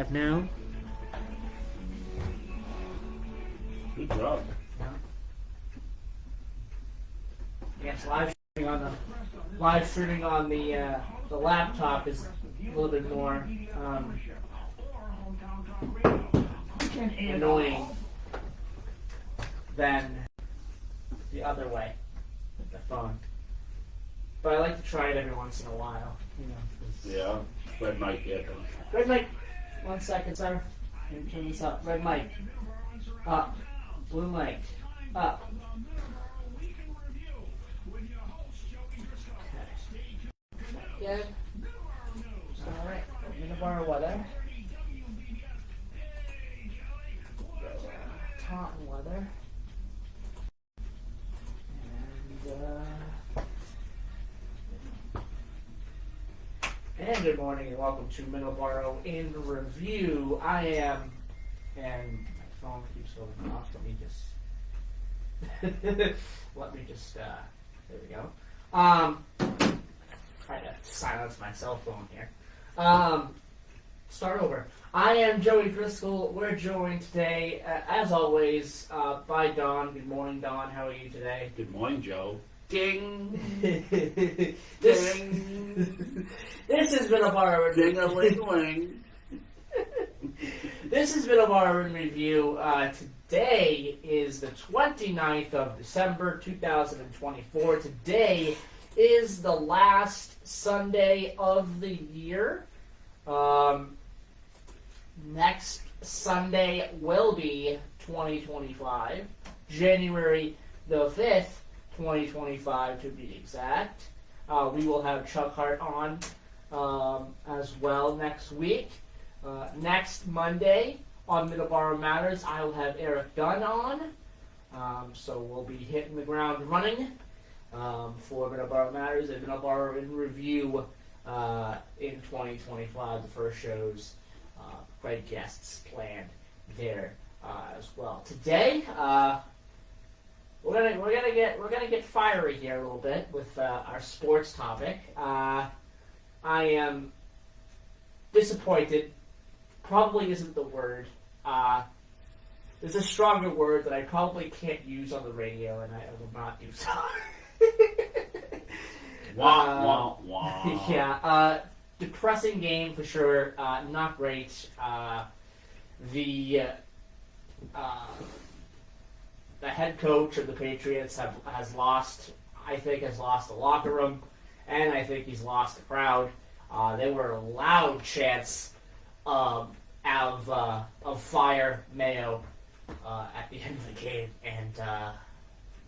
live now. Good job. Yes, live streaming on the laptop is a little bit more annoying than the other way, the phone. But I like to try it every once in a while. Yeah. Red mic, yeah. Red mic. 1 second, sir. Let me turn this up. Red mic. Up. Blue mic. Up. Good. Alright. Middleboro weather. Taunton weather. And good morning and welcome to Middleboro in Review. I am, and my phone keeps going off. Let me just, there we go. Try to silence my cell phone here. Start over. I am Joey Driscoll. We're joined today, as always, by Don. Good morning, Don. How are you today? Good morning, Joe. Ding! Ding! This has been a bar Ding-a-ling-ling. This has been a bar in review. Today is the 29th of December, 2024. Today is the last Sunday of the year. Next Sunday will be 2025, January the 5th, 2025 to be exact. We will have Chuck Hart on as well next week. Next Monday on Middleboro Matters, I will have Eric Dunn on. So we'll be hitting the ground running for Middleboro Matters and Middleboro in Review in 2025. The first shows, great guests planned there as well. Today, we're gonna get fiery here a little bit with our sports topic. I am disappointed. Probably isn't the word. There's a stronger word that I probably can't use on the radio, and I will not do so. Wah, wah, wah. Yeah, depressing game for sure. Not great. The head coach of the Patriots has lost the locker room, and I think he's lost the crowd. There were loud chants of fire Mayo at the end of the game, and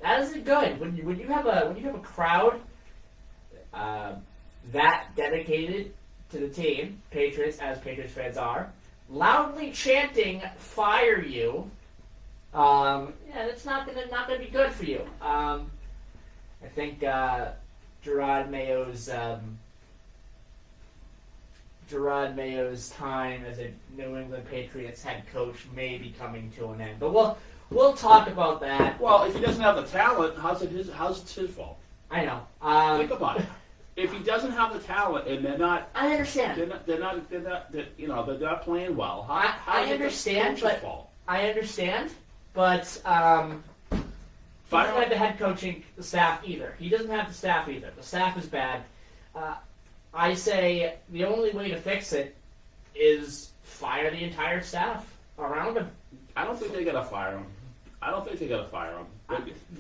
that isn't good. When you have a crowd that dedicated to the team, Patriots, as Patriots fans are, loudly chanting "fire you." It's not gonna be good for you. I think Gerard Mayo's time as a New England Patriots head coach may be coming to an end. But we'll talk about that. Well, if he doesn't have the talent, how's it his fault? I know. Think about it. If he doesn't have the talent and they're not, I understand. They're not playing well. I understand, but I understand, but he doesn't have the head coaching staff either. He doesn't have the staff either. The staff is bad. I say the only way to fix it is fire the entire staff around him. I don't think they gotta fire him.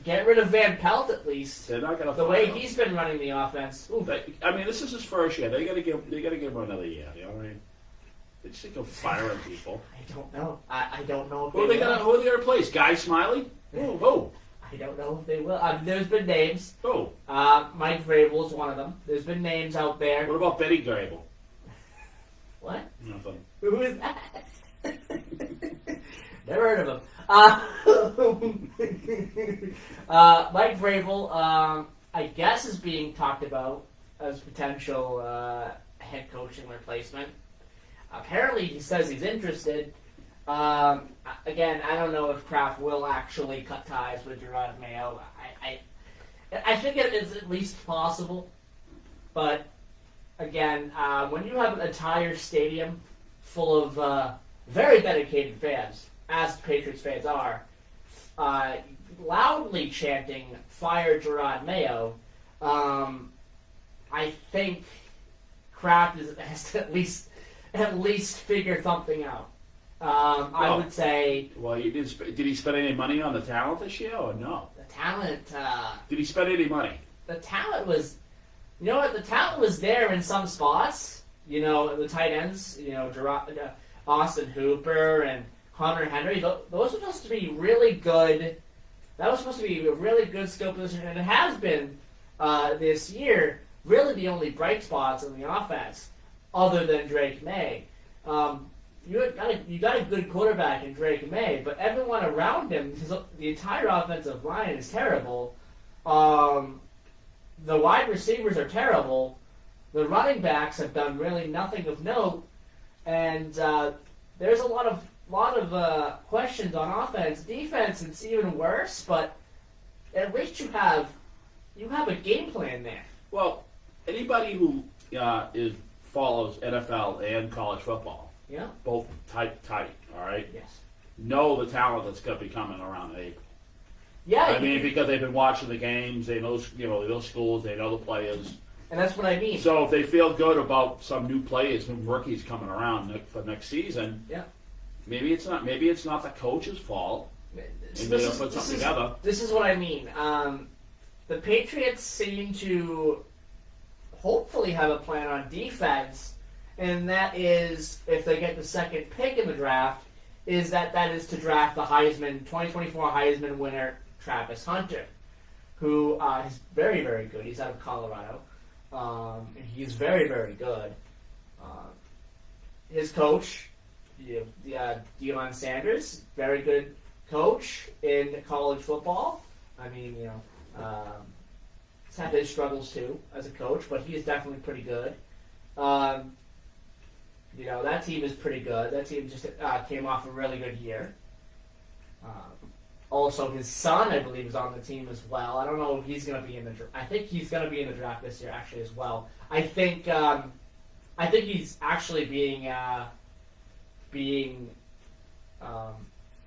Get rid of Van Pelt at least. They're not gonna. The way he's been running the offense. This is his first year. They gotta give him another year. You know what I mean? They just go firing people. I don't know. I don't know if who are they gonna replace? Guy Smiley? Who? I don't know if they will. There's been names. Who? Mike Vrabel's one of them. There's been names out there. What about Betty Grable? What? Nothing. Who is that? Never heard of him. Mike Vrabel, I guess, is being talked about as potential head coaching replacement. Apparently, he says he's interested. Again, I don't know if Kraft will actually cut ties with Gerard Mayo. I think it is at least possible, but again, when you have an entire stadium full of very dedicated fans, as Patriots fans are, loudly chanting "Fire Gerard Mayo," I think Kraft has to at least figure something out. I would say. Well, did he spend any money on the talent this year or no? The talent. Did he spend any money? The talent was. You know what? The talent was there in some spots. You know, the tight ends. You know, Austin Hooper and Hunter Henry. Those were supposed to be really good. That was supposed to be a really good skill position, and it has been this year. Really, the only bright spots in the offense, other than Drake May. You got a good quarterback in Drake May, but everyone around him, the entire offensive line is terrible. The wide receivers are terrible. The running backs have done really nothing of note, and there's a lot of questions on offense. Defense, it's even worse, but at least you have a game plan there. Well, anybody who follows NFL and college football, Yeah. both tight, all right, Yes. know the talent that's going to be coming around in April. Yeah. I mean, because they've been watching the games, they know, those schools, they know the players. and that's what I mean. So if they feel good about some new players, new rookies coming around for next season, Yeah. maybe it's not the coach's fault. Maybe they'll put something together. This is what I mean. The Patriots seem to hopefully have a plan on defense, and that is, if they get the second pick in the draft, is to draft the 2024 Heisman winner, Travis Hunter, who is very, very good. He's out of Colorado. He's very, very good. His coach, Deion Sanders, very good coach in college football. I mean, he's had his struggles too as a coach, but he is definitely pretty good. That team is pretty good. That team just came off a really good year. Also, his son, I believe, is on the team as well. I don't know if he's going to be in the draft. I think he's going to be in the draft this year, actually, as well. I think he's actually being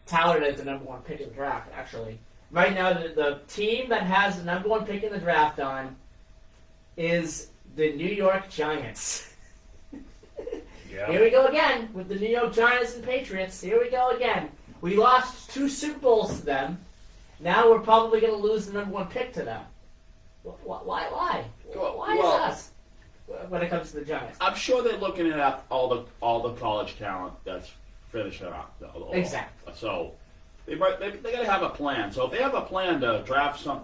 touted as the number one pick in the draft, actually. Right now, the team that has the number one pick in the draft on is the New York Giants. Yeah. Here we go again with the New York Giants and Patriots. Here we go again. We lost 2 Super Bowls to them. Now we're probably going to lose the number one pick to them. Why? Why is us when it comes to the Giants? I'm sure they're looking at all the college talent that's finishing up. Exactly. So they got to have a plan. So if they have a plan to draft some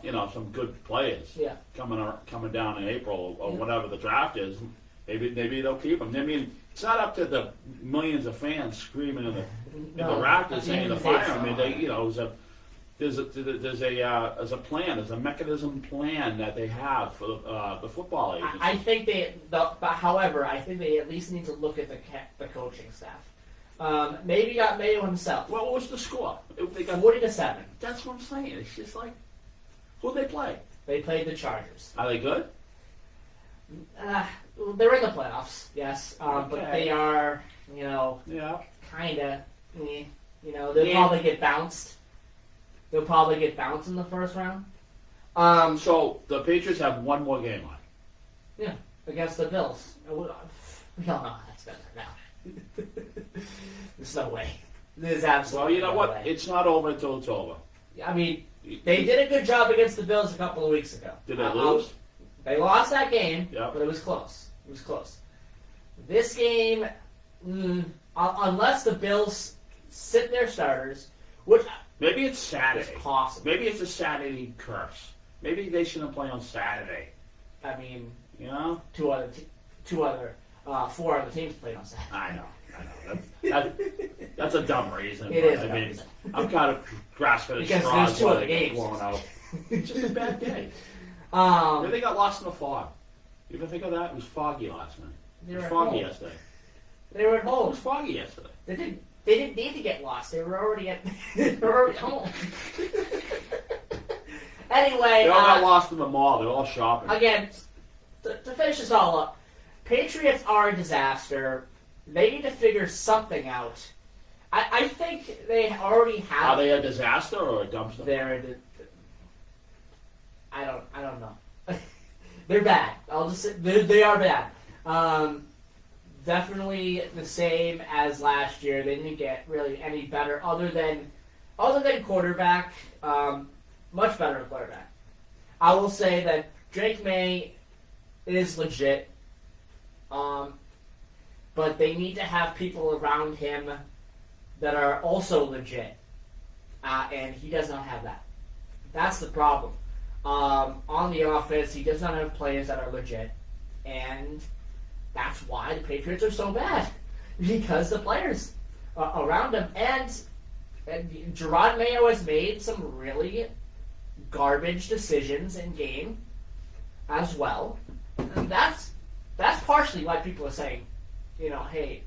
good players, Yeah. coming down in April or whatever the draft is, maybe they'll keep them. I mean, it's not up to the millions of fans screaming in the rafters saying to fire them. I mean, there's a plan, there's a mechanism plan that they have for the football agency. I think however, I think they at least need to look at the coaching staff. Maybe got Mayo himself. Well, what was the score? They got 40-7. That's what I'm saying. It's just like, who'd they play? They played the Chargers. Are they good? They're in the playoffs, yes, but Okay. they are, Yeah. kind of, they'll probably get bounced. They'll probably get bounced in the first round. So the Patriots have one more game on. Yeah, against the Bills. We all know how that's going to turn out. There's no way. There's Well, absolutely you know no what? way. It's not over until it's over. I mean, they did a good job against the Bills a couple of weeks ago. Did they lose? They lost that game, Yeah. but it was close. It was close. This game, unless the Bills sit their starters, which Maybe it's is Saturday. possible. Maybe it's a Saturday curse. Maybe they shouldn't play on Saturday. I mean, You know? 4 other teams played on Saturday. I know. That's a dumb reason. It is a I dumb mean, reason. I'm kind of grasping at Because straws there's 2 while other they get games. blown out. It's just a bad day. Maybe they got lost in the fog. You ever think of that? It was foggy last night. They It were was at foggy home. yesterday. They were at It home. was foggy yesterday. They didn't need to get lost. They were already at home. Anyway, They all got lost in the mall. They're all shopping. again, to finish this all up, Patriots are a disaster. They need to figure something out. I think they already have. Are they a disaster or a dumpster? I don't know. They're bad. I'll just say they are bad. Definitely the same as last year. They didn't get really any better other than quarterback. Much better quarterback. I will say that Drake May is legit. But they need to have people around him that are also legit. And he does not have that. That's the problem. On the offense, he does not have players that are legit. And that's why the Patriots are so bad. Because the players around him. And Gerard Mayo has made some really garbage decisions in game as well. And that's partially why people are saying, hey,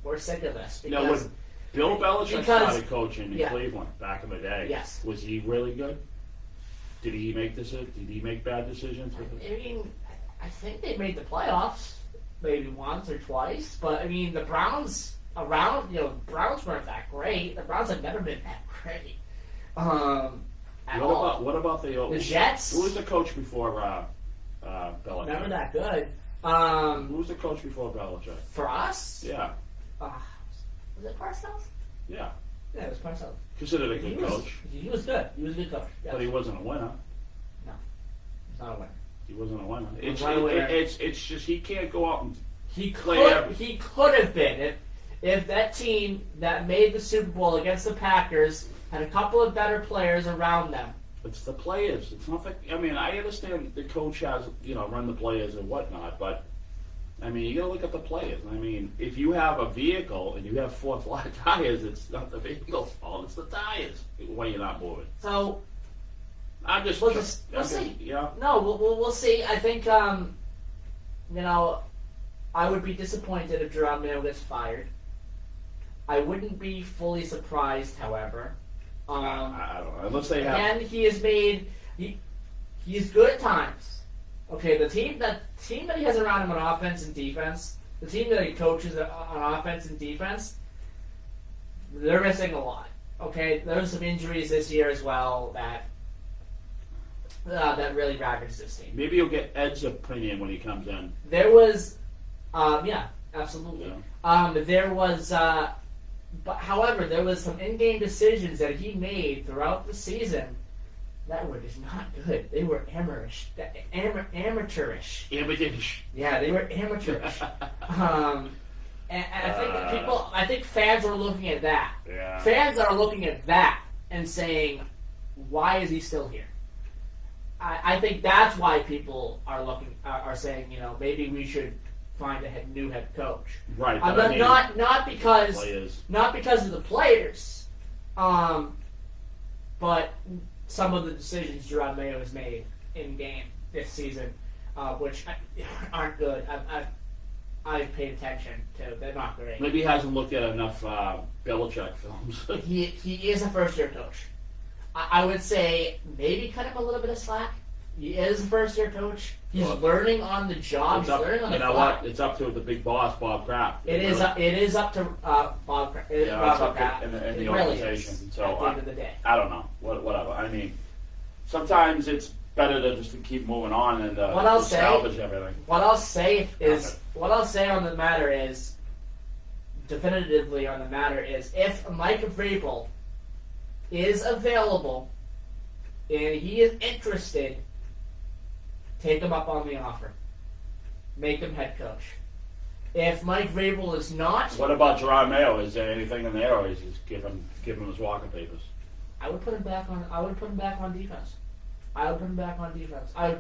we're sick of this. Because, when Bill Belichick started coaching in Cleveland back in the day, yes. Was he really good? Did he make bad decisions? I mean, I think they made the playoffs maybe once or twice, but I mean, the Browns Browns weren't that great. The Browns have never been that great. What about the Jets? Who was the coach before Belichick? Never that good. Who was the coach before Belichick? For us? Yeah. Was it Parcells? Yeah. Yeah, it was Parcells. Considered a good coach. He was good. He was a good coach. Yes. But he wasn't a winner. No. He's not a winner. He wasn't a winner. It's just he can't go out and He could have been if that team that made the Super Bowl against the Packers had a couple of better players around them. It's the players. It's not. I mean, I understand the coach has run the players and whatnot, but I mean, you got to look at the players. I mean, if you have a vehicle and you have 4 flat tires, it's not the vehicle's fault. It's the tires why you're not moving. So we'll see. Yeah. No, we'll see. I think I would be disappointed if Jerome Mayo gets fired. I wouldn't be fully surprised, however. I don't know. Unless they have. And he has made. He's good at times. Okay, the team that he has around him on offense and defense, the team that he coaches on offense and defense, they're missing a lot. Okay, there's some injuries this year as well that really ravaged this team. Maybe you'll get Ed's opinion when he comes in. There was, yeah, absolutely. Yeah. There was, but however, there was some in-game decisions that he made throughout the season that were just not good. They were amateurish. Yeah, they were amateurish. And I think fans are looking at that. Yeah. Fans are looking at that and saying, "Why is he still here?" I think that's why people are saying, maybe we should find a new head coach. Right. Not because of the players, but some of the decisions Jerome Mayo has made in game this season, which aren't good. I've paid attention to. They're not great. Maybe he hasn't looked at enough Belichick films. He is a first-year coach. I would say maybe cut him a little bit of slack. He is a first-year coach. He's learning on the job. He's learning on the fly. You know what? It's up to the big boss, Bob Kraft. It is up to Bob Kraft. Yeah, it's up to in the organization. Really so at the end of the day. I don't know. Whatever. I mean, sometimes it's better to just keep moving on and salvage everything. What I'll say on the matter is, definitively on the matter is, if Mike Vrabel is available and he is interested, take him up on the offer. Make him head coach. If Mike Vrabel is not, what about Jerome Mayo? Is there anything in there, or is he just give him his walking papers? I would put him back on defense. I would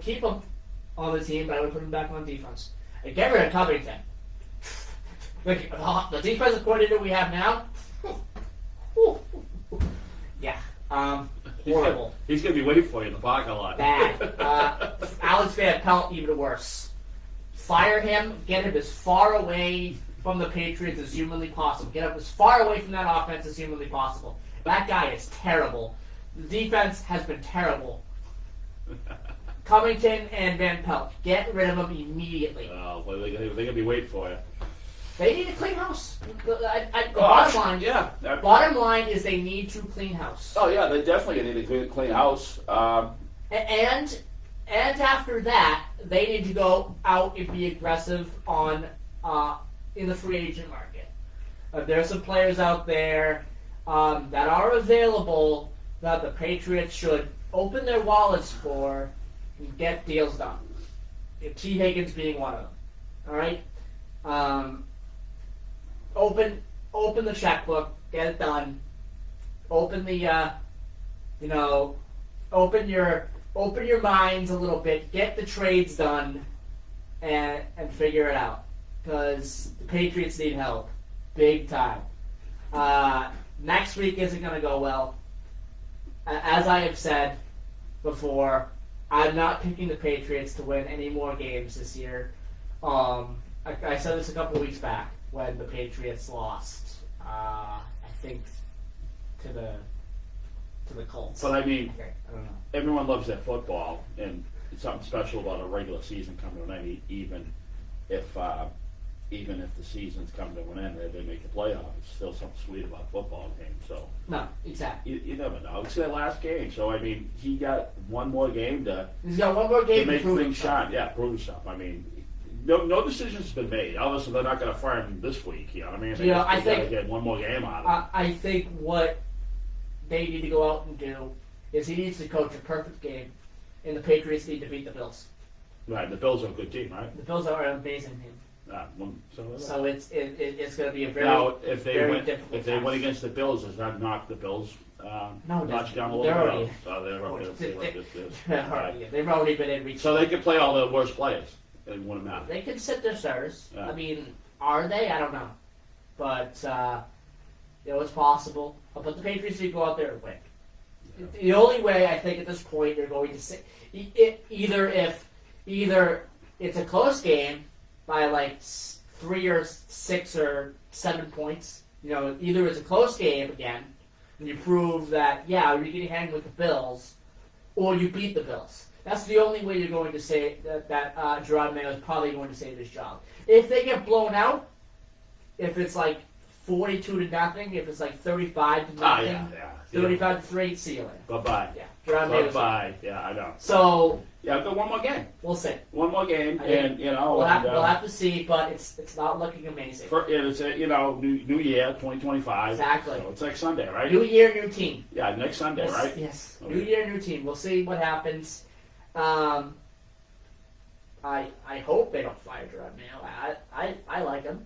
keep him on the team, but I would put him back on defense. And get rid of Covington. The defensive coordinator we have now. Yeah. Horrible. He's going to be waiting for you in the parking lot. Bad. Alex Van Pelt, even worse. Fire him. Get him as far away from the Patriots as humanly possible. Get him as far away from that offense as humanly possible. That guy is terrible. The defense has been terrible. Covington and Van Pelt. Get rid of them immediately. Well, they're going to be waiting for you. They need to clean house. Gosh, Bottom line, yeah. bottom line is they need to clean house. Oh yeah, they definitely need to clean house. And after that, they need to go out and be aggressive on in the free agent market. There's some players out there that are available that the Patriots should open their wallets for and get deals done. T. Higgins being one of them. All right. Open the checkbook, get it done. Open the open your minds a little bit, get the trades done, and figure it out. Because the Patriots need help, big time. Next week isn't going to go well. As I have said before, I'm not picking the Patriots to win any more games this year. I said this a couple weeks back when the Patriots lost. I think to the Colts. But I mean, I don't know. everyone loves their football, and it's something special about a regular season coming to an end. Even if the season's coming to an end, they make the playoff. It's still something sweet about a football game. So No, exactly. you never know. It's their last game, so I mean, he got one more game to He's got one more game to make prove things himself. shine. Yeah, prove himself. I mean, no decision's been made. Obviously, they're not going to fire him this week. You know what I mean? They Yeah, I gotta think- get one more game out of him. I think what they need to go out and do is he needs to coach a perfect game, and the Patriots need to beat the Bills. Right, the Bills are a good team, right? The Bills are an amazing team. So So it's going to be a very now, if they very win, difficult if they task. win against the Bills, does that knock the Bills No, notch down a they're little already- bit? Oh, they're already. They've already been in reach. So they can play all the worst players. It wouldn't matter. They can sit their stars. Yeah. I mean, are they? I don't know, but it's possible. But the Patriots need to go out there and win. Yeah. The only way I think at this point they're going to say either it's a close game by like 3 or 6 or 7 points. Either it's a close game again, and you prove that you're getting hanged with the Bills, or you beat the Bills. That's the only way you're going to say that Gerard Mayo is probably going to save his job. If they get blown out, if it's like 42-0, if it's like 35-0, yeah. 35-3, see you later. Bye-bye. Yeah, Gerard Mayo. Bye-bye. Yeah, I know. So Yeah, go one more game. we'll see. One more game, I mean, and We'll have to see, but it's not looking amazing. it's new year, 2025. Exactly. So it's next Sunday, right? New year, new team. Yeah, next Sunday, Yes, right? Yes. Okay. New year, new team. We'll see what happens. I hope they don't fire Gerard Mayo. I like him.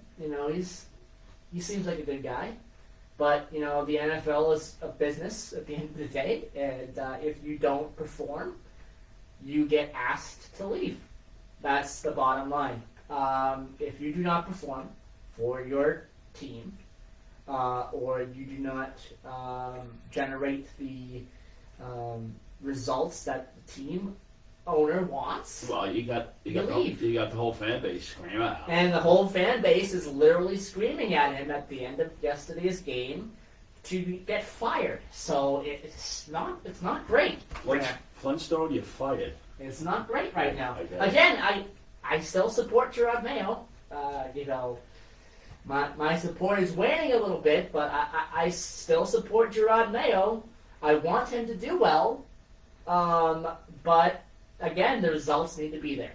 He seems like a good guy. But the NFL is a business at the end of the day, and if you don't perform, you get asked to leave. That's the bottom line. If you do not perform for your team, or you do not generate the results that the team owner wants, Well, you got leave. the whole fan base screaming out. and the whole fan base is literally screaming at him at the end of yesterday's game to get fired. So it's not great. Flintstone, you're fired. It's not great right now. I get it. Again, I still support Gerard Mayo. My support is waning a little bit, but I still support Gerard Mayo. I want him to do well, but again, the results need to be there.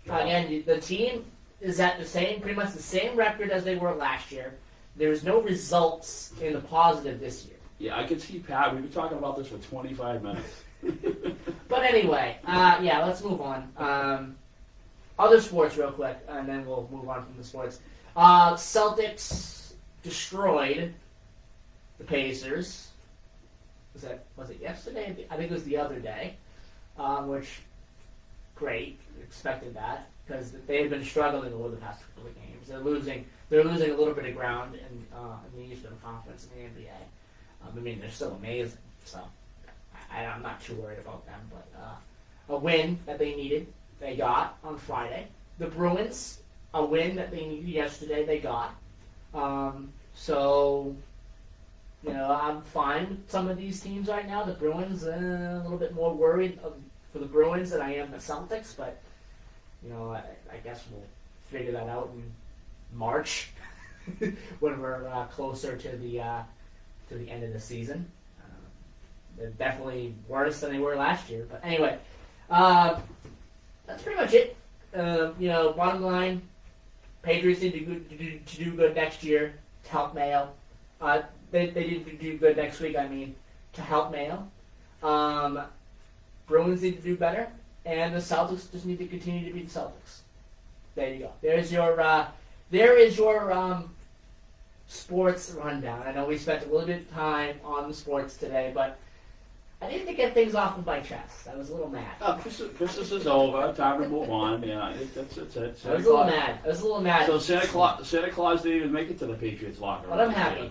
Yeah. Again, the team is at pretty much the same record as they were last year. There's no results in the positive this year. Yeah, I can see Pat. We've been talking about this for 25 minutes. But anyway, let's move on. Other sports real quick, and then we'll move on from the sports. Celtics destroyed the Pacers. Was it yesterday? I think it was the other day. Which, great, expected that because they had been struggling over the past couple of games. They're losing a little bit of ground in the Eastern Conference in the NBA. I mean, they're still amazing, so I'm not too worried about them. But a win that they needed, they got on Friday. The Bruins, a win that they needed yesterday, they got. So, I'm fine with some of these teams right now. The Bruins, a little bit more worried for the Bruins than I am the Celtics, but, I guess we'll figure that out in March. when we're closer to the end of the season. They're definitely worse than they were last year. But anyway, that's pretty much it. Bottom line, Patriots need to do good next year to help Mayo. They need to do good next week, to help Mayo. Bruins need to do better, and the Celtics just need to continue to be the Celtics. There you go. There is your sports rundown. I know we spent a little bit of time on the sports today, but I needed to get things off of my chest. I was a little mad. Oh, Christmas is over. Time to move on. Yeah, that's it. I was a little mad. So Santa Claus didn't even make it to the Patriots locker room. But I'm happy.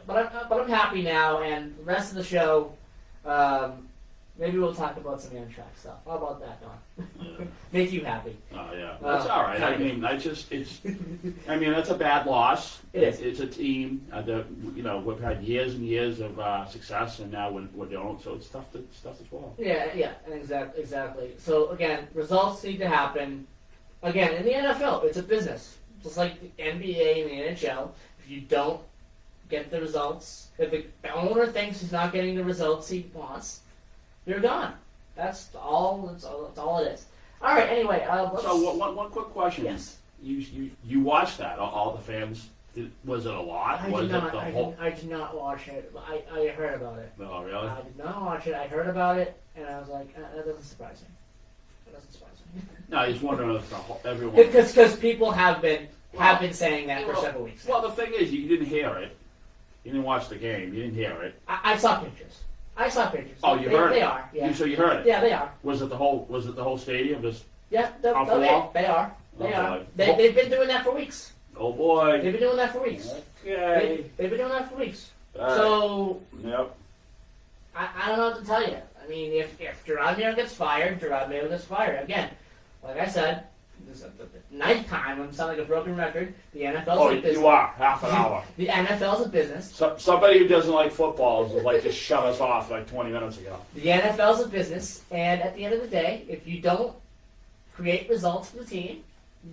But I'm happy now, and the rest of the show, maybe we'll talk about some Amtrak stuff. How about that, Don? Yeah. Make you happy. Oh yeah, that's all right. That's a bad loss. It is. It's a team that we've had years and years of success, and now we don't. So it's tough to swallow. Yeah, and exactly. So again, results need to happen. Again, in the NFL, it's a business, just like the NBA and the NHL. If you don't get the results, if the owner thinks he's not getting the results he wants, you're gone. That's all it is. All right. Anyway, so one quick question. Yes. You watched that? All the fans? Was it a lot? I did not watch it. I heard about it. Oh really? I did not watch it. I heard about it, and I was like, that doesn't surprise me. No, I just wondering if everyone. Because people have been saying that for several weeks. Well, the thing is, you didn't hear it. You didn't watch the game. You didn't hear it. I saw pictures. Oh, you heard it? They are. Yeah. So you heard it? Yeah, they are. Was it the whole stadium? Just yeah, they are. They are. Boy. They've been doing that for weeks. Oh boy. They've been doing that for weeks. Okay. They've been doing that for weeks. All so. Right. Yep. I don't know what to tell you. I mean, if Gerard Mayo gets fired, Gerard Mayo gets fired. Again, like I said, this is the ninth time. I'm sounding like a broken record. The NFL's a business. You are. Half an hour. The NFL's a business. Somebody who doesn't like football is like just shut us off like 20 minutes ago. The NFL's a business, and at the end of the day, if you don't create results for the team,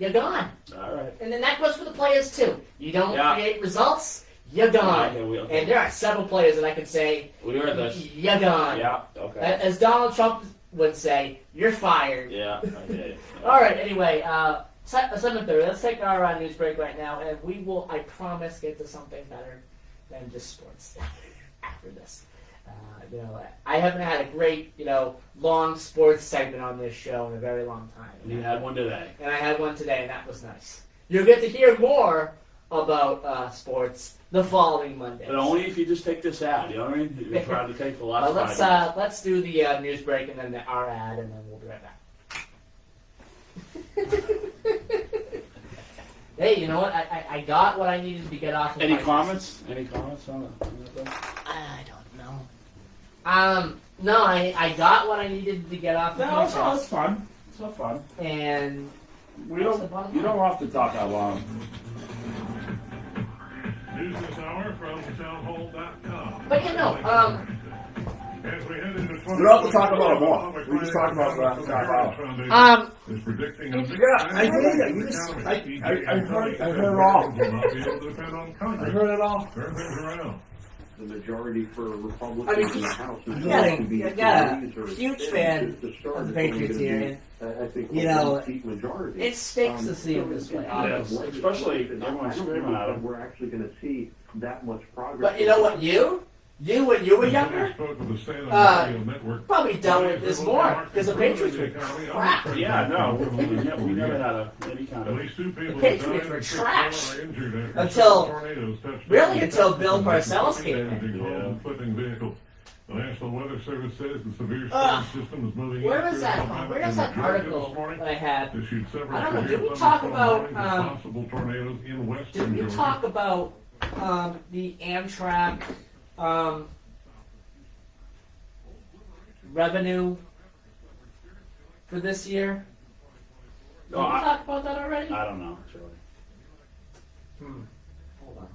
you're gone. All right. And then that goes for the players too. You don't create results, you're gone. Okay. And there are several players that I can say, we heard this. You're gone. Yeah. Okay. As Donald Trump would say, you're fired. Yeah. Okay. All right. Anyway, 7:30. Let's take our news break right now, and we will, I promise, get to something better than just sports after this. I haven't had a great, long sports segment on this show in a very long time. You had one today. And I had one today, and that was nice. You'll get to hear more about sports the following Monday. But only if you just take this ad, you know what I mean? You're trying to take the last 5 minutes. Let's do the news break and then our ad, and then we'll be right back. Hey, you know what? I got what I needed to get off of Any my comments? Any comments on it? I don't know. No, I got what I needed to get off of my chest. No, it's fun. It's not fun. And you don't have to talk that long. News this hour from townhall.com. But As we head into We don't have to talk about it more. We just talk about that. Is predicting a I heard it all. I heard it all. Turn things around. The majority for Republicans in the House is you got a huge fan of the Patriots here, and majority. it stinks to see it this way, honestly. Especially everyone screaming at him. We're actually going to see that much progress. But you know what, you when you were younger, probably dealt with this more, because the Patriots were crap. Yeah, no, we never had any kind of... The Patriots were trash until Bill Parcells came in. The National Weather Service says the severe storm system is moving. Where is that article that I had? I don't know. Did we talk about the Amtrak revenue for this year? Did we talk about that already? I don't know, actually. Hold on.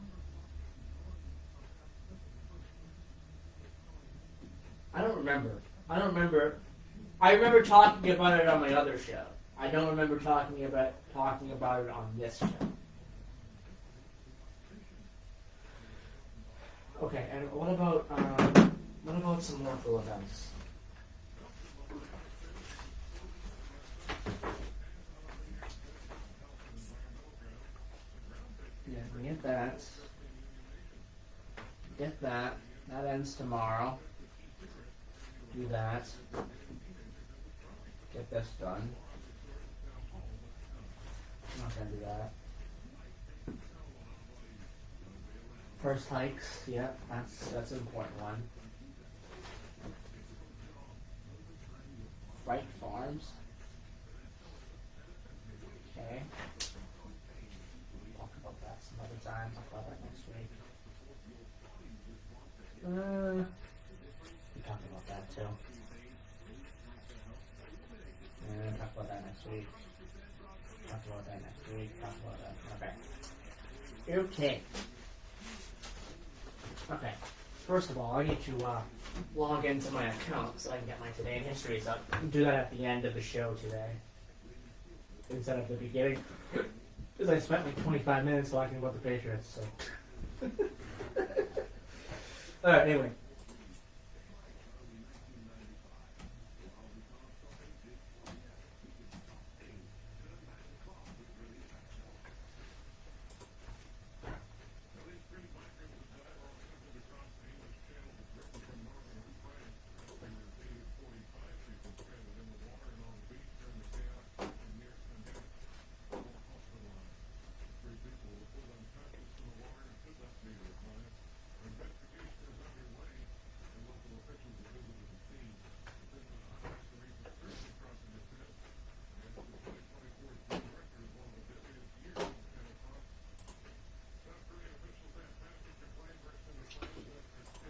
I don't remember. I remember talking about it on my other show. I don't remember talking about it on this show. Okay, and what about some local events? Yeah, we get that. Get that. That ends tomorrow. Do that. Get this done. I'm not gonna do that. First hikes, yeah, that's an important one. Fright Farms. Okay. Talk about that some other time. Talk about that next week. We talk about that too. And talk about that next week. Talk about that next week. Talk about that. Okay. Okay. Okay. First of all, I need to log into my account so I can get my today in histories up. Do that at the end of the show today instead of the beginning, because I spent like 25 minutes talking about the Patriots. So. All right. Anyway.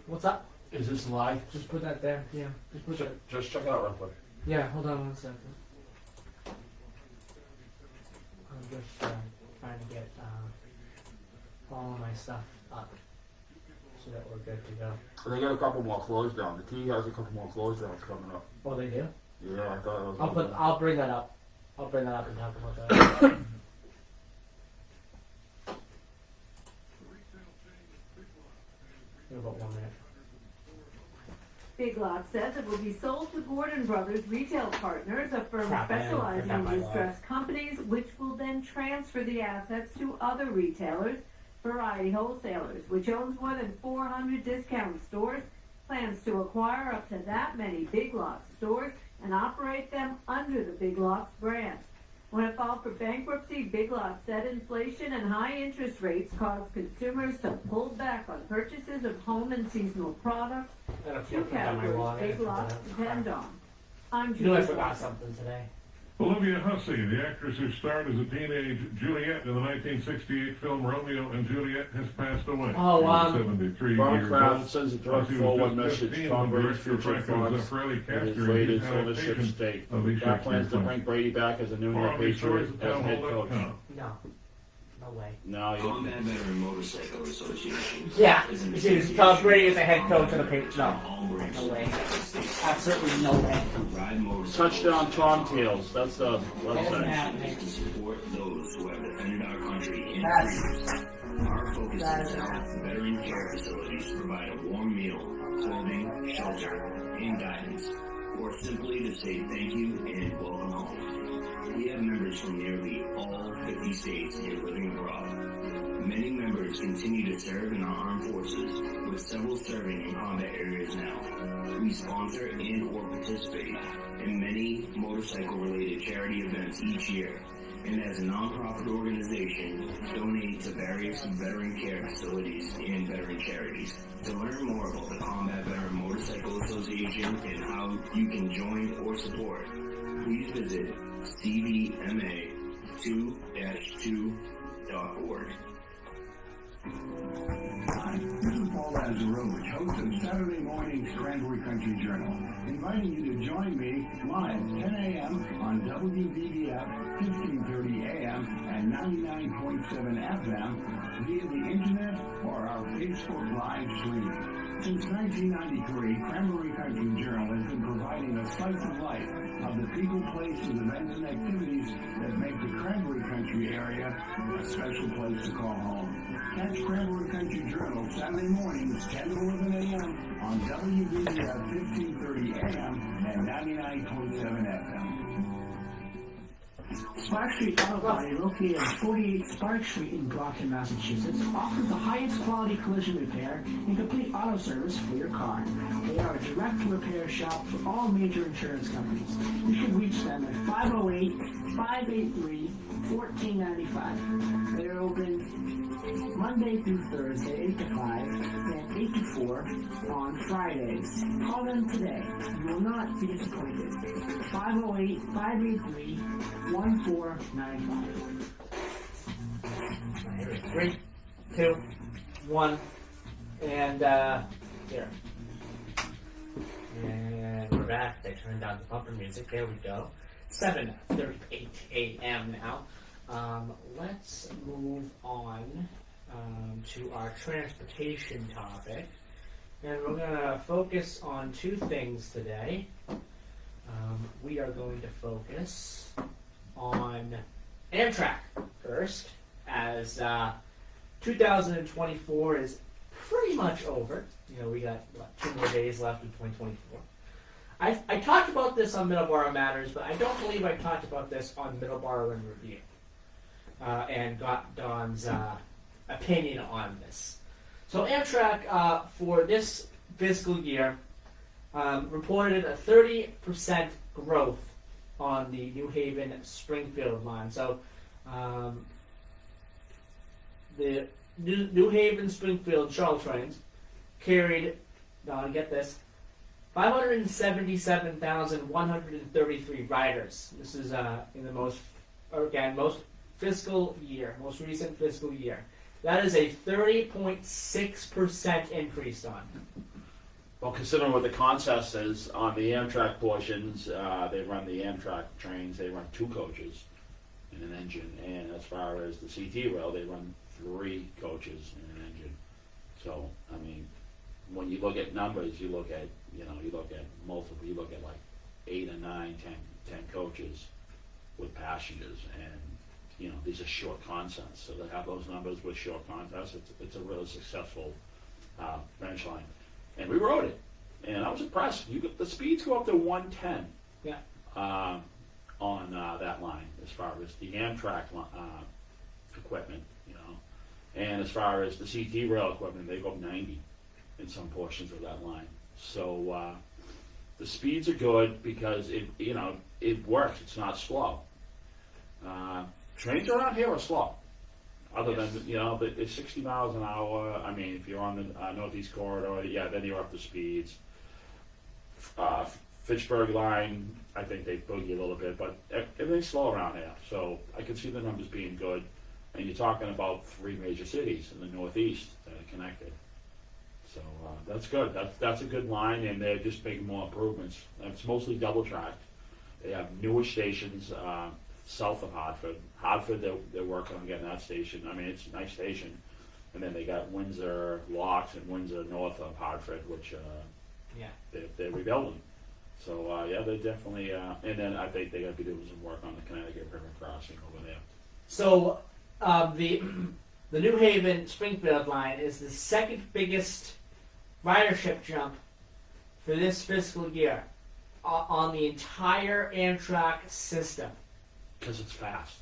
What's up? Is this live? Just put that there. Yeah. Just put that. Just check it out real quick. Yeah. Hold on 1 second. I'm just trying to get all of my stuff up so that we're good to go. They got a couple more close down. The T has a couple more close downs coming up. Oh, they do. Yeah, I thought it was. I'll bring that up. I'll bring that up and talk about that. In about 1 minute. Big Lots says it will be sold to Gordon Brothers Retail Partners, a firm Crap, man. specializing Forgot in my distressed companies, which will then transfer the assets to other retailers, Variety Wholesalers, which owns more than 400 discount stores, plans to acquire up to that many Big Lots stores and operate them under the Big Lots brand. When it filed for bankruptcy, Big Lots said inflation and high interest rates caused consumers to pull back on purchases of home and seasonal products, two categories Big Lots depend on. I'm You know I Julie forgot Wilson. something today. Olivia Hussey, the actress who starred as a teenage Juliet in the 1968 film Romeo and Juliet, has passed away. Oh, She was 73 Ron years Kraft old. sends a direct She was forward just message. 15 Tom when Brady's director future Frank funds Zeffirelli and cast his her in latest his ownership adaptation stake. of the That plans to Shakespeare bring Brady back as a New play. England More on these stories Patriot at as head coach. townhall.com. No. No way. No, you. Combat Veteran Motorcycle Association. Yeah. is an Dude, Tom Brady is the head association coach of the Patriots. No. all branches No way. of the United States Absolutely no way. who ride motorcycles. Touchdown Tom Tails. That's the Doesn't website. happen. Is to support those who have defended our country in That's- freedom. Our focus that is is to help not- veteran care facilities provide a warm meal, clothing, shelter, and guidance, or simply to say thank you and welcome home. We have members from nearly all 50 states here living abroad. Many members continue to serve in our armed forces, with several serving in combat areas now. We sponsor and or participate in many motorcycle-related charity events each year, and as a nonprofit organization, donate to various veteran care facilities and veteran charities. To learn more about the Combat Veteran Motorcycle Association and how you can join or support, please visit cvma2-2.org. Hi, this is Paul Lazarovich, host of Saturday morning's Cranberry Country Journal, inviting you to join me live 10 a.m. on WVVF 1530 a.m. and 99.7 FM via the internet or our Facebook live stream. Since 1993, Cranberry Country Journal has been providing a slice of life of the people, places, events, and activities that make the Cranberry Country area a special place to call home. Catch Scramble Country Journal Saturday mornings 10 to 11 a.m. on WBBF 1530 AM and 99.7 FM. Spark Street Auto Body, located at 48 Spark Street in Brockton, Massachusetts, offers the highest quality collision repair and complete auto service for your car. They are a direct repair shop for all major insurance companies. You can reach them at 508-583-1495. They are open Monday through Thursday, 8 to 5, and 8 to 4 on Fridays. Call them today. You will not be disappointed. 508-583-1495. 3, 2, 1, and here. And we're back. They turned down the bumper music. There we go. 7:38 a.m. now. Let's move on to our transportation topic. And we're going to focus on two things today. We are going to focus on Amtrak first, as 2024 is pretty much over. You know, we got 2 more days left in 2024. I talked about this on Middleboro Matters, but I don't believe I talked about this on Middleboro in Review, and got Don's opinion on this. So Amtrak, for this fiscal year, reported a 30% growth on the New Haven-Springfield line. So the New Haven-Springfield shuttle trains carried, Don, get this, 577,133 riders. This is in the most recent fiscal year. That is a 30.6% increase, Don. Well, considering what the contest is on the Amtrak portions, they run the Amtrak trains, they run 2 coaches and an engine. And as far as the CT rail, they run 3 coaches and an engine. So, I mean, when you look at numbers, you look at multiple, you look at like 8 or 9, 10 coaches with passengers. And, these are short contests. So to have those numbers with short contests, it's a really successful bench line. And we rode it, and I was impressed. The speeds go up to 110 on that line as far as the Amtrak equipment, and as far as the CT rail equipment, they go up 90 in some portions of that line. So the speeds are good because it works. It's not slow. Trains around here are slow. Other than, it's 60 miles an hour. I mean, if you're on the Northeast Corridor, then you're up to speeds. Fitchburg line, I think they boogie a little bit, but everything's slow around here. So I can see the numbers being good. And you're talking about 3 major cities in the Northeast that are connected. So that's good. That's a good line, and they're just making more improvements. It's mostly double tracked. They have newer stations south of Hartford. Hartford, they're working on getting that station. I mean, it's a nice station. And then they got Windsor Locks and Windsor north of Hartford, which they're rebuilding. So they're definitely. And then I think they're gonna be doing some work on the Connecticut River crossing over there. So the New Haven Springfield line is the second biggest ridership jump for this fiscal year on the entire Amtrak system. Because it's fast.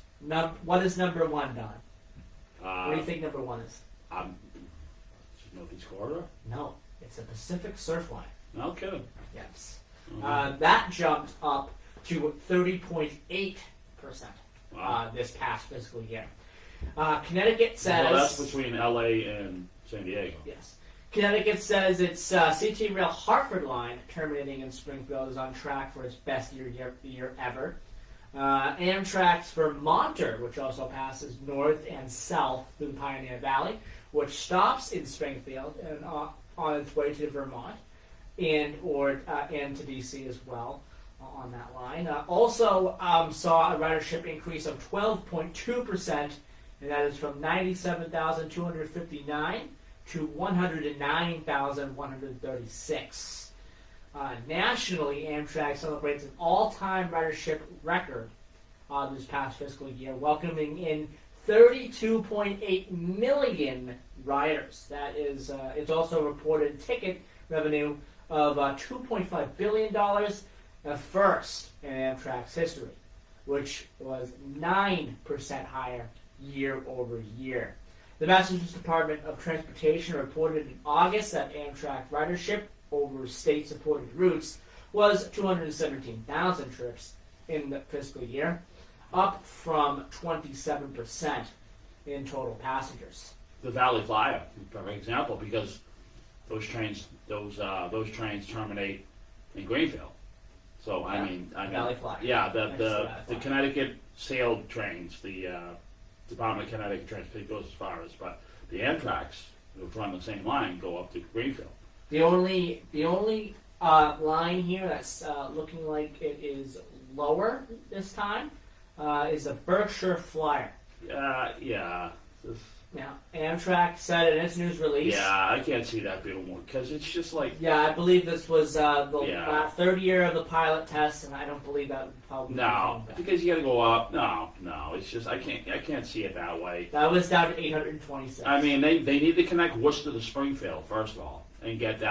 What is number 1, Don? What do you think number 1 is? Northeast Corridor? No, it's the Pacific Surf Line. No kidding. Yes. Mm-hmm. That jumped up to 30.8% this past fiscal year. Connecticut says... Well, that's between LA and San Diego. Yes. Connecticut says its CT Rail Hartford line, terminating in Springfield, is on track for its best year ever. Amtrak's Vermonter, which also passes north and south through Pioneer Valley, which stops in Springfield and on its way to Vermont and to DC as well on that line. Also saw a ridership increase of 12.2%, and that is from 97,259 to 109,136. Nationally, Amtrak celebrates an all-time ridership record this past fiscal year, welcoming in 32.8 million riders. That is, it's also reported ticket revenue of $2.5 billion, the first in Amtrak's history, which was 9% higher year over year. The Massachusetts Department of Transportation reported in August that Amtrak ridership over state-supported routes was 217,000 trips in the fiscal year, up from 27% in total passengers. The Valley Flyer, for example, because those trains terminate in Greenfield. So Yeah, I mean, Valley Flyer. yeah, Next to the Valley Flyer. Connecticut sailed trains, the Department of Connecticut Transportation goes as far as, but the Amtrak's, which run the same line, go up to Greenfield. The only line here that's looking like it is lower this time is the Berkshire Flyer. Yeah. This- Now, Amtrak said in its news release. Yeah, I can't see that being one because it's just like Yeah, I believe this was the Yeah. third year of the pilot test, and I don't believe that would probably be no, coming back. because you got to go up. No, it's just I can't see it that way. That was down to 826. I mean, they need to connect Worcester to Springfield first of all, and get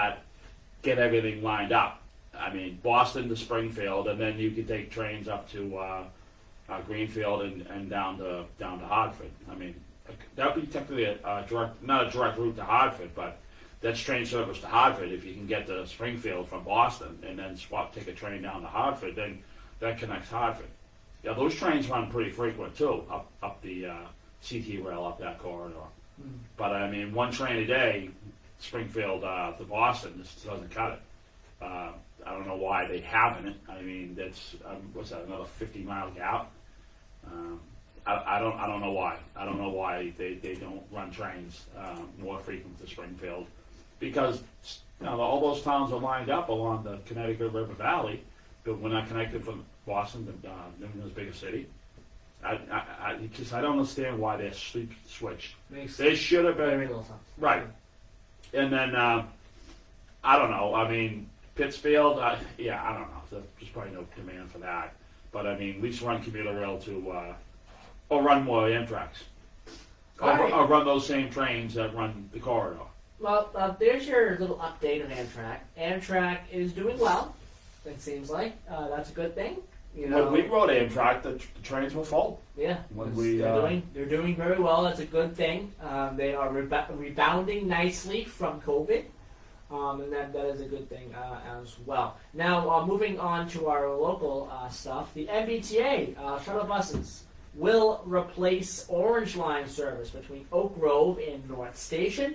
everything lined up. I mean, Boston to Springfield, and then you can take trains up to Greenfield and down to Hartford. I mean, that would be technically not a direct route to Hartford, but that's train service to Hartford. If you can get to Springfield from Boston and then take a train down to Hartford, then that connects Hartford. Yeah, those trains run pretty frequent too, up the CT rail up that corridor. But I mean, one train a day, Springfield to Boston, this doesn't cut it. I don't know why they haven't it. I mean, that's what's that? Another 50-mile gap. I don't know why. I don't know why they don't run trains more frequent to Springfield, because all those towns are lined up along the Connecticut River Valley, but we're not connected from Boston to New England's biggest city. I don't understand why they're switched. They should have Very been little sense. right. And then I don't know. I mean, Pittsfield. I don't know. There's probably no demand for that. But I mean, at least run commuter rail to. Or run more Amtrak's. Right. Or run those same trains that run the corridor. Well, there's your little update on Amtrak. Amtrak is doing well. It seems like that's a good thing. You know, When we rode Amtrak, the trains were full. yeah, when we, they're doing very well. That's a good thing. They are rebounding nicely from COVID, and that is a good thing as well. Now, moving on to our local stuff, the MBTA shuttle buses will replace Orange Line service between Oak Grove and North Station.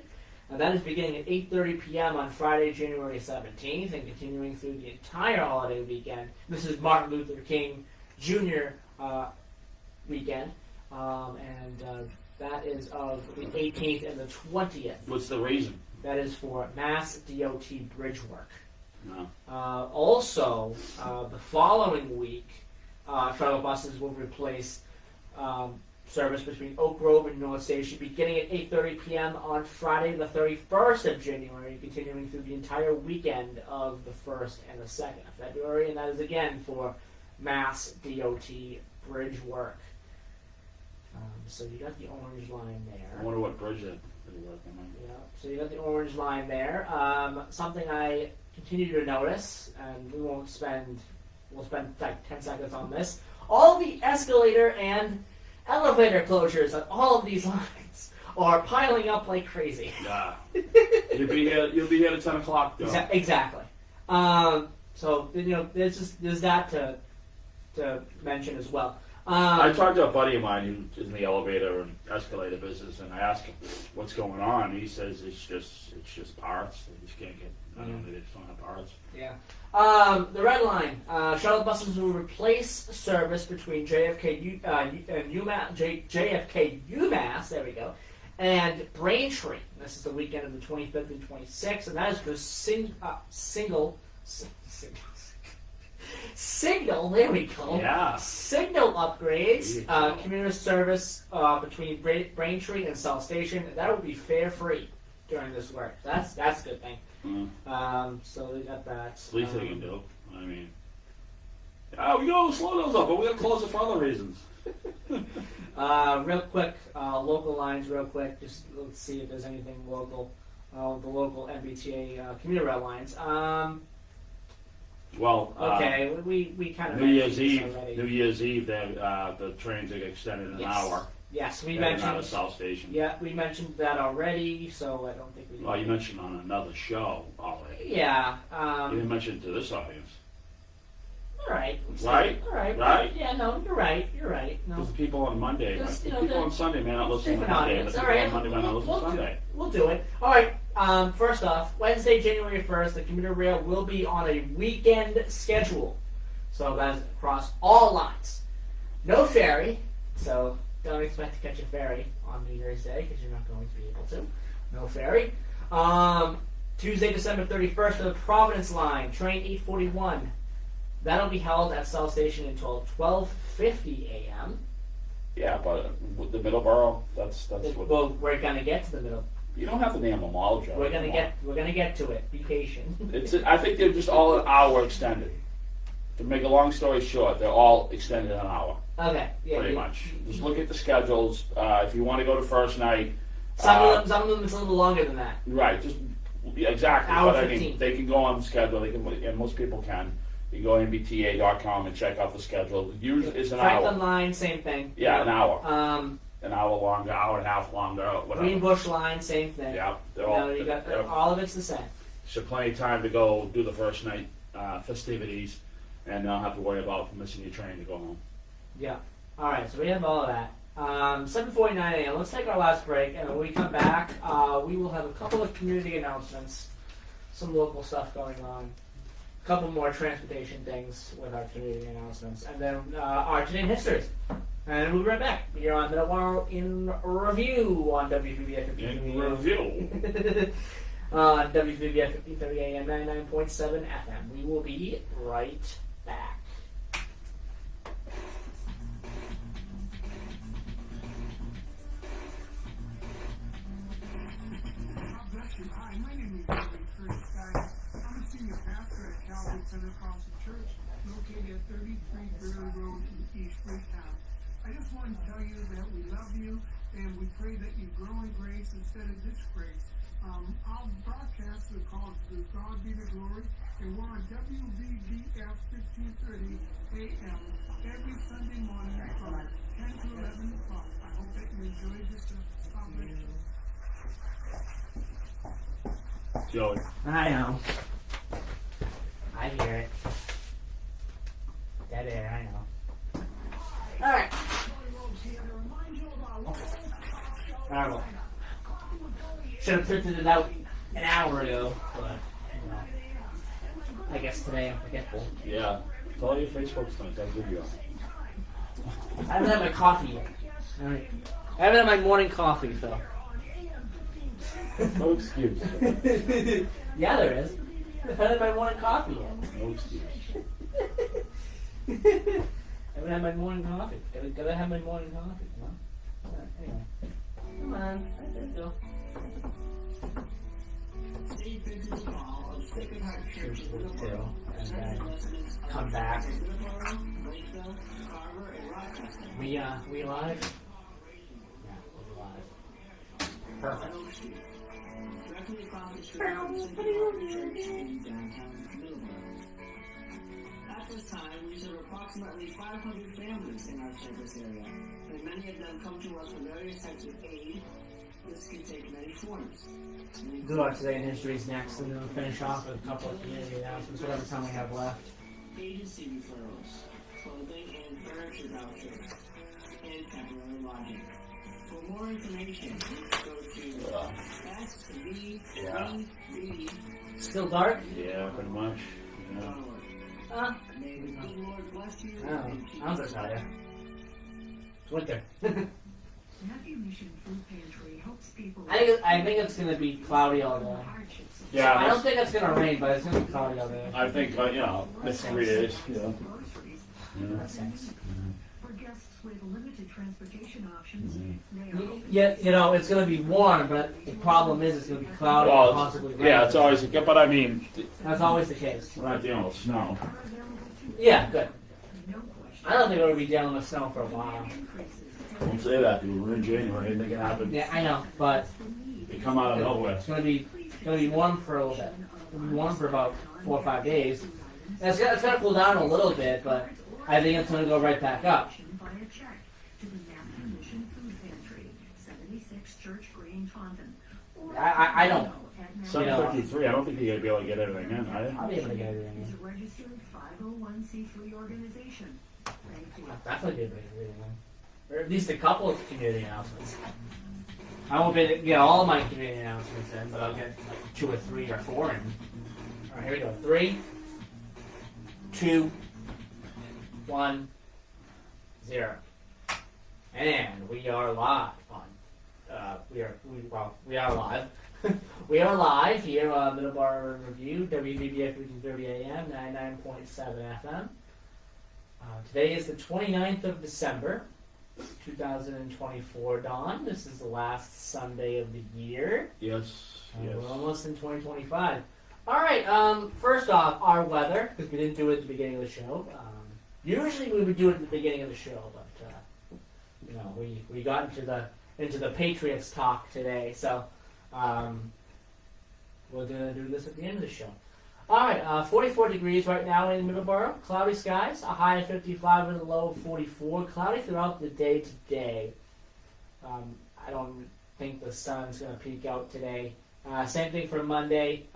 And that is beginning at 8:30 p.m. on Friday, January 17th, and continuing through the entire holiday weekend. This is Martin Luther King Jr. Weekend, and that is of the 18th and the 20th. What's the reason? That is for Mass DOT bridge work. No. Also, the following week, shuttle buses will replace service between Oak Grove and North Station beginning at 8:30 p.m. on Friday the 31st of January, continuing through the entire weekend of the 1st and the 2nd of February, and that is again for Mass DOT bridge work. So you got the orange line I there. wonder what bridge they're working on. Yeah, so you got the orange line there. Something I continue to notice, and we'll spend like 10 seconds on this. All the escalator and elevator closures on all of these lines are piling up like crazy. Yeah. You'll be here at 10 o'clock, though. Exactly. So there's that to mention as well. I talked to a buddy of mine who is in the elevator and escalator business, and I asked him what's going on. He says it's just parts. They just can't get. I don't know. They just don't have parts. Yeah. The red line. Shuttle buses will replace service between JFK UMass. There we go. And Braintree. This is the weekend of the 25th and 26th, and that is for signal. There we go. Yeah. Signal upgrades. Yeah. Commuter service between Braintree and South Station. That will be fare free during this work. That's a good thing. So we got that. At least they can do. I mean, we gotta slow those up, but we gotta close it for other reasons. Real quick, local lines, real quick. Just let's see if there's anything local. The local MBTA commuter rail lines. Well, Okay, we kind of New Year's mentioned this Eve, already. New Year's Eve, the trains are extended an hour. Yes, we Heading out of mentioned. South Station. Yeah, we mentioned that already, so I don't think we. Well, you mentioned on another show already. Yeah. You didn't mention it to this audience. All right. Right? All right. Right? Yeah. No, you're right. You're right. No. Because the people on Monday, Just, the you know, people the- on Sunday may not listen to Different Monday, and the audience. All people right. on Monday may not listen to Sunday. We'll do it. All right. First off, Wednesday, January 1st, the commuter rail will be on a weekend schedule. So that's across all lines. No ferry, so don't expect to catch a ferry on New Year's Day because you're not going to be able to. No ferry. Tuesday, December 31st, for the Providence line, train 841. That'll be held at South Station until 12:50 a.m. Yeah, but with the Middleboro, that's what. Well, we're gonna get to the middle. You don't have to name them all, Joe. We're gonna get to it. Be patient. I think they're just all an hour extended. To make a long story short, they're all extended an hour, Okay. Yeah. pretty much. Just look at the schedules. If you want to go to first night, Some of them it's a little longer than that. right? Just yeah, exactly. Hour But 15. I mean, they can go on the schedule. They can, and most people can. You go mbta.com and check out the schedule. Usually, it's an Franklin hour. line, same thing. Yeah, an hour. An An hour longer, hour and a half longer, whatever. Greenbush line, same thing. Yeah, they're You all. know, you got they're- all of it's the same. So plenty of time to go do the first night festivities, and not have to worry about missing your train to go home. Yeah. All right. So we have all of that. 7:49 a.m. Let's take our last break, and when we come back, we will have a couple of community announcements, some local stuff going on, a couple more transportation things with our community announcements, and then our today in history. And we'll be right back here on Middleboro in Review on WVBF. In review. On WVBF 1530 AM 99.7 FM. We will be right back. God bless you. Hi, my name is Gary Curtis, guys. I'm a senior pastor at Calvary Pentecostal Church, located at 33 Berry Road in East Freetown. I just want to tell you that we love you, and we pray that you grow in grace instead of disgrace. Our broadcasts are called To God Be the Glory, and we're on WVBF 1530 AM every Sunday morning from 10 to 11 o'clock. I hope that you enjoy this conversation. Joey. I know. I hear it. Dead air, I know. Alright. Alright. Should have printed it out an hour ago, but, you know. I guess today I'm forgetful. Yeah. Tell your Facebook friends. I'll give you I haven't had my coffee yet. Alright. I haven't had my morning coffee, so. No excuse. Yeah, there is. I haven't had my morning coffee yet. No excuse. I haven't had my morning coffee. Gotta have my morning coffee, come on. Alright, anyway. Come on. There you go. Here's the detail. And then come back. We live? Yeah, we're live. Perfect. Directly across the street from St. Martin Church in downtown Middleboro. At this time, we serve approximately 500 families in our service area, and many of them come to us for various types of aid. This can take many forms. Do our today in history's next, and then we'll finish off with a couple of community announcements, whatever time we have left. Agency referrals, clothing and furniture vouchers, and temporary lodging. For more information, go to SVBB. Still dark? Yeah, pretty much. Yeah. May the good Lord bless you. I don't know. I was gonna tell you. It's winter. Matthew Mission Food Pantry helps people. I think it's gonna be cloudy all day. Yeah, I don't think it's gonna rain, but it's gonna be cloudy all day. I think, it's 3 days. Yeah. Yeah. That stinks. For guests with limited transportation options, they are open. Yeah, you know, it's gonna be warm, but the problem is it's gonna be cloudy and Well, possibly rain. yeah, it's always, but I mean, That's always the case. we're not dealing with snow. Yeah, good. No question. I don't think we're going to be dealing with snow for a while. Don't say that, dude. We're in January. Anything can happen. Yeah, I know, but They come out of nowhere. it's going to be warm for a little bit. It'll be warm for about 4 or 5 days. And it's going to cool down a little bit, but I think it's going to go right back up. I don't. 7:53. I don't think you're gonna be able to get everything in. I'll be able to get everything Is in. a registered 501c3 organization. I'll definitely be able to get everything in. Or at least a couple of community announcements. I won't be able to get all of my community announcements in, but I'll get like 2 or 3 or 4 in. Alright, here we go. 3, 2, 1, 0. And we are live on. We are live. We are live here on Middleboro Review, WVBF 1330 AM, 99.7 FM. Today is the 29th of December, 2024, Dawn. This is the last Sunday of the year. Yes. Yes. We're almost in 2025. Alright, first off, our weather, because we didn't do it at the beginning of the show. Usually we would do it at the beginning of the show, but we got into the Patriots talk today, so we're going to do this at the end of the show. Alright, 44 degrees right now in Middleboro. Cloudy skies, a high of 55 and a low of 44. Cloudy throughout the day today. I don't think the sun's going to peek out today. Same thing for Monday.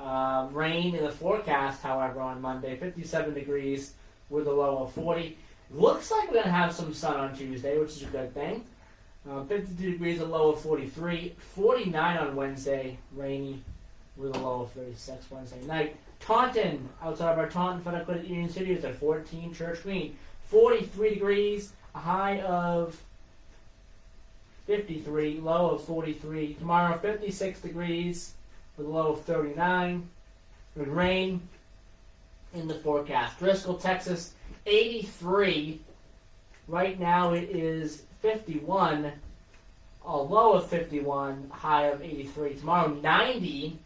Rain in the forecast, however, on Monday. 57 degrees with a low of 40. Looks like we're going to have some sun on Tuesday, which is a good thing. 52 degrees, a low of 43. 49 on Wednesday, rainy with a low of 36 Wednesday night. Taunton, outside of our Taunton Federal Credit Union City, is at 14, Church Green. 43 degrees, a high of 53, low of 43. Tomorrow, 56 degrees with a low of 39. With rain in the forecast. Driscoll, Texas, 83. Right now it is 51, a low of 51, high of 83. Tomorrow, 90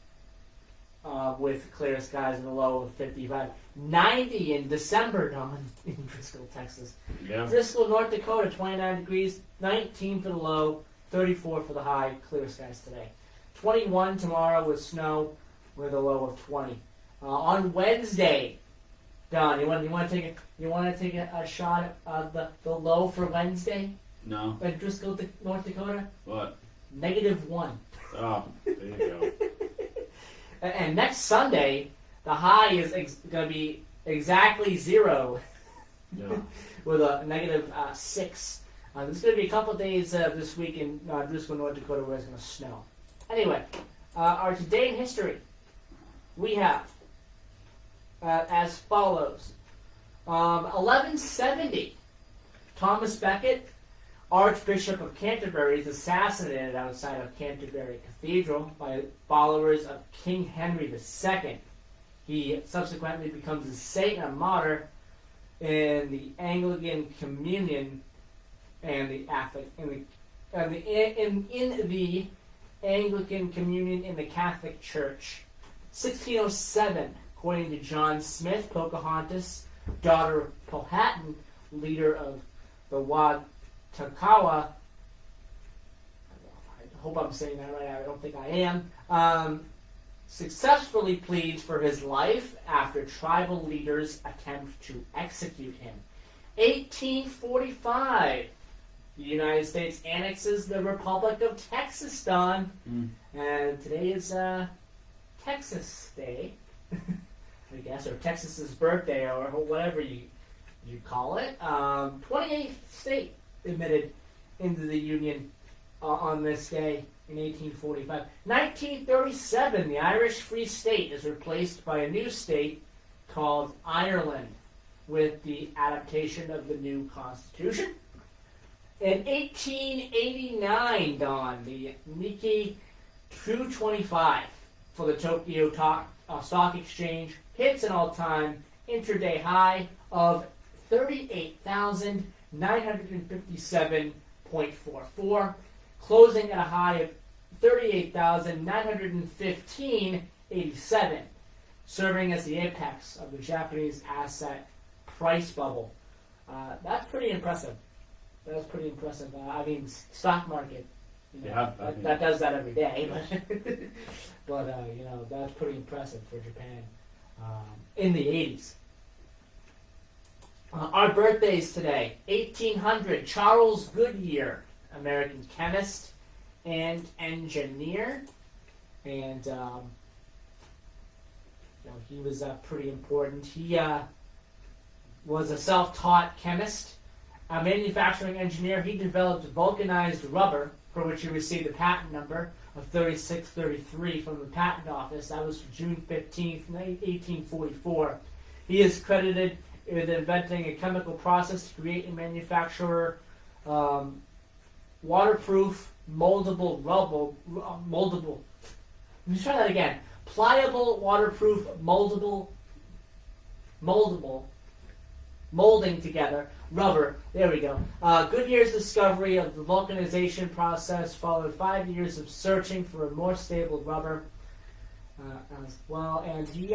with clear skies and a low of 55. 90 in December, Dawn, in Driscoll, Texas. Yeah. Driscoll, North Dakota, 29 degrees, 19 for the low, 34 for the high, clear skies today. 21 tomorrow with snow with a low of 20. On Wednesday, Don, you want to take a shot at the low for Wednesday? No. In Driscoll, North Dakota? What? -1. Oh, there you go. And next Sunday, the high is going to be exactly 0 Yeah. with a -6. There's going to be a couple of days this week in Driscoll, North Dakota where it's going to snow. Anyway, our today in history, we have as follows. 1170, Thomas Becket, Archbishop of Canterbury, is assassinated outside of Canterbury Cathedral by followers of King Henry II. He subsequently becomes a saint and a martyr in the Anglican Communion and the Anglican Communion in the Catholic Church. 1607, according to John Smith, Pocahontas, daughter of Powhatan, leader of the Watakawa, I hope I'm saying that right, I don't think I am, successfully pleads for his life after tribal leaders attempt to execute him. 1845, the United States annexes the Republic of Texas, Don. And today is Texas Day, I guess, or Texas's birthday, or whatever you call it. 28th state admitted into the Union on this day in 1845. 1937, the Irish Free State is replaced by a new state called Ireland with the adaptation of the new Constitution. In 1889, Don, the Nikkei 225 for the Tokyo Stock Exchange hits an all-time intraday high of 38,957.44, closing at a high of 38,915.87, serving as the apex of the Japanese asset price bubble. That's pretty impressive. That's pretty impressive. I mean, stock market. You know, Yeah, that does that every day, but you know, that's pretty impressive for Japan in the 80s. Our birthdays today: 1800, Charles Goodyear, American chemist and engineer, and you know, he was pretty important. He was a self-taught chemist, a manufacturing engineer. He developed vulcanized rubber, for which he received a patent number of 3633 from the patent office. That was June 15th, 1844. He is credited with inventing a chemical process to create and manufacture waterproof, moldable rubber. Moldable. Let me try that again. Pliable, waterproof, molding together rubber. There we go. Goodyear's discovery of the vulcanization process followed 5 years of searching for a more stable rubber as well, and he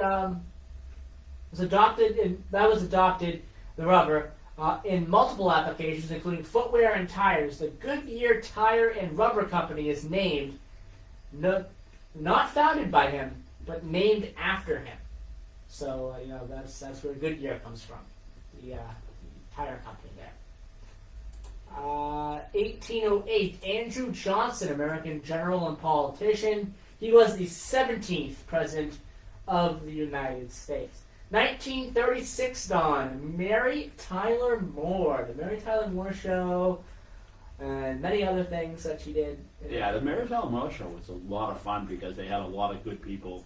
was adopted. The rubber in multiple applications, including footwear and tires. The Goodyear Tire and Rubber Company is named, not founded by him, but named after him. So you know, that's where Goodyear comes from. The tire company there. 1808, Andrew Johnson, American general and politician. He was the 17th president of the United States. 1936 dawn, Mary Tyler Moore, the Mary Tyler Moore Show, and many other things that she did. Yeah, the Mary Tyler Moore Show was a lot of fun because they had a lot of good people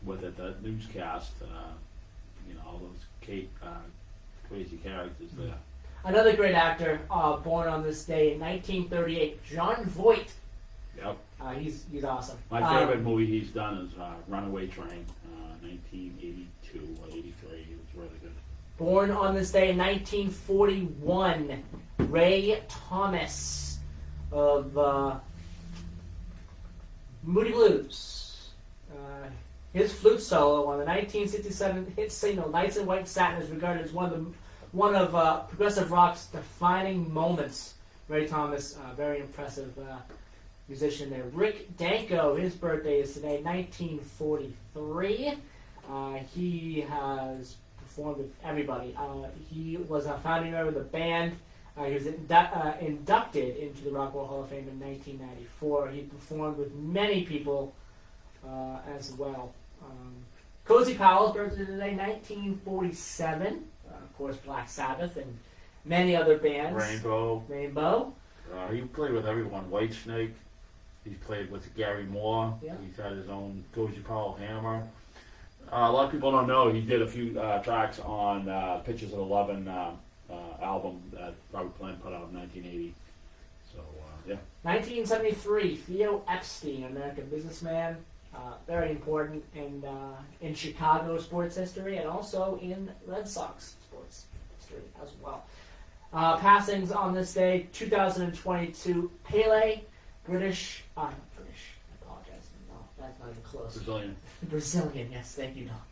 with it. The newscast, you know, all those crazy characters there. Another great actor, born on this day in 1938, John Voight. Yep. He's awesome. My favorite movie he's done is Runaway Train, 1982 or 83. It was really good. Born on this day in 1941, Ray Thomas of Moody Blues. His flute solo on the 1967 hit single "Nights in White Satin" is regarded as one of progressive rock's defining moments. Ray Thomas, very impressive musician there. Rick Danko, his birthday is today, 1943. He has performed with everybody. He was a founding member of the band. He was inducted into the Rock and Roll Hall of Fame in 1994. He performed with many people as well. Cozy Powell's birthday today, 1947. Of course, Black Sabbath and many other bands. Rainbow. He played with everyone. Whitesnake. He's played with Gary Moore. Yeah. He's had his own Cozy Powell Hammer. A lot of people don't know he did a few tracks on Pictures of 11 album that Robert Plant put out in 1980. So, yeah. 1973, Theo Epstein, American businessman. Very important in Chicago sports history and also in Red Sox sports history as well. Passings on this day, 2022, Pele, British, not British, I apologize. No, that's not even close. Brazilian, yes, thank you, Don.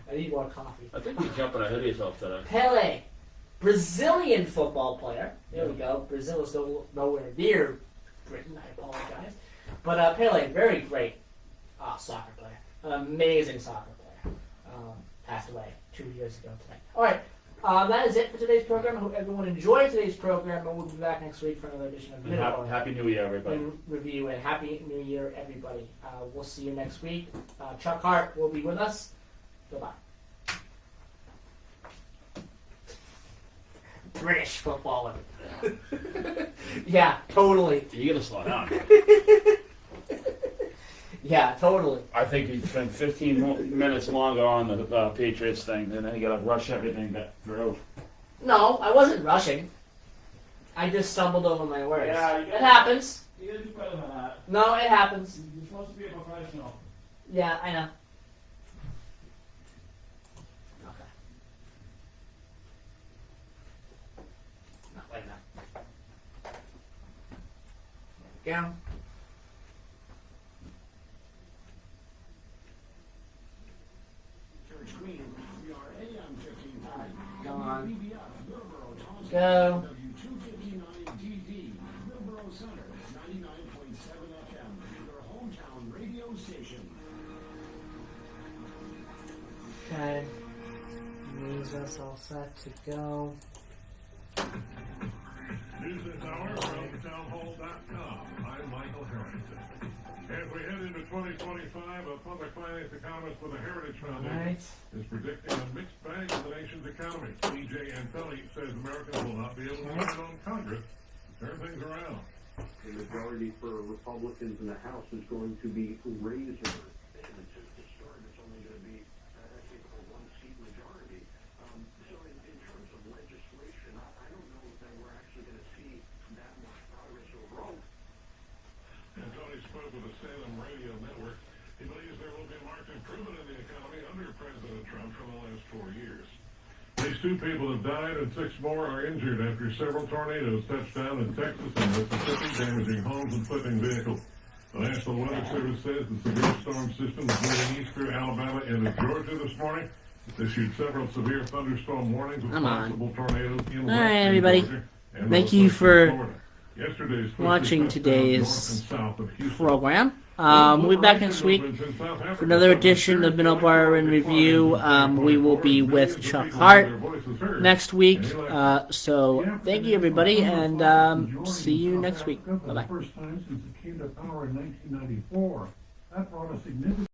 I need more coffee. I think you're jumping ahead of yourself today. Pele, Brazilian football player. There we go. Brazil is nowhere near Britain, I apologize. But Pele, very great soccer player. Amazing soccer player. Passed away 2 years ago today. All right. That is it for today's program. I hope everyone enjoyed today's program, and we'll be back next week for another edition of Middleboro. Happy New Year, everybody. In review, and Happy New Year, everybody. We'll see you next week. Chuck Hart will be with us. Goodbye. British footballer. Yeah, totally. You gotta slow down. Yeah, totally. I think he spent 15 minutes longer on the Patriots thing, and then he gotta rush everything back through. No, I wasn't rushing. I just stumbled over my words. Yeah, it happens. You gotta do better than that. No, it happens. You're supposed to be a professional. Yeah, I know. Okay. No, wait a minute. There we go. Church Green, we are AM 15. Come on. WBBF Go. W259 Middleboro Center, 99.7 FM, your hometown radio station. Okay. News us all set to go. News this hour from townhall.com. I'm Michael Harrington. As we head into 2025, a public finance economist with the Heritage Foundation is predicting a mixed bag of the nation's economy. E.J. Antelli says Americans will not be able to depend on Congress to turn things around. The majority for Republicans in the House is going to be razor. It's only going to be, I think, a one-seat majority. So in terms of legislation, I don't know that we're actually going to see that much progress overall. And Tony spoke with the Salem Radio Network. He believes there will be a marked improvement in the economy under President Trump from the last 4 years. At least 2 people have died and 6 more are injured after several tornadoes touched down in Texas and Mississippi, damaging homes and flipping vehicles. The National Weather Service says the severe storm system is moving east through Alabama into Georgia this morning. It's issued several severe thunderstorm warnings with possible tornadoes in All right, everybody. Thank you for watching today's program. We'll be back next week for another edition of Middleboro in Review. We will be with Chuck Hart next week. So thank you, everybody, and see you next week. Bye-bye. First time since it came to power in 1994. That brought a significant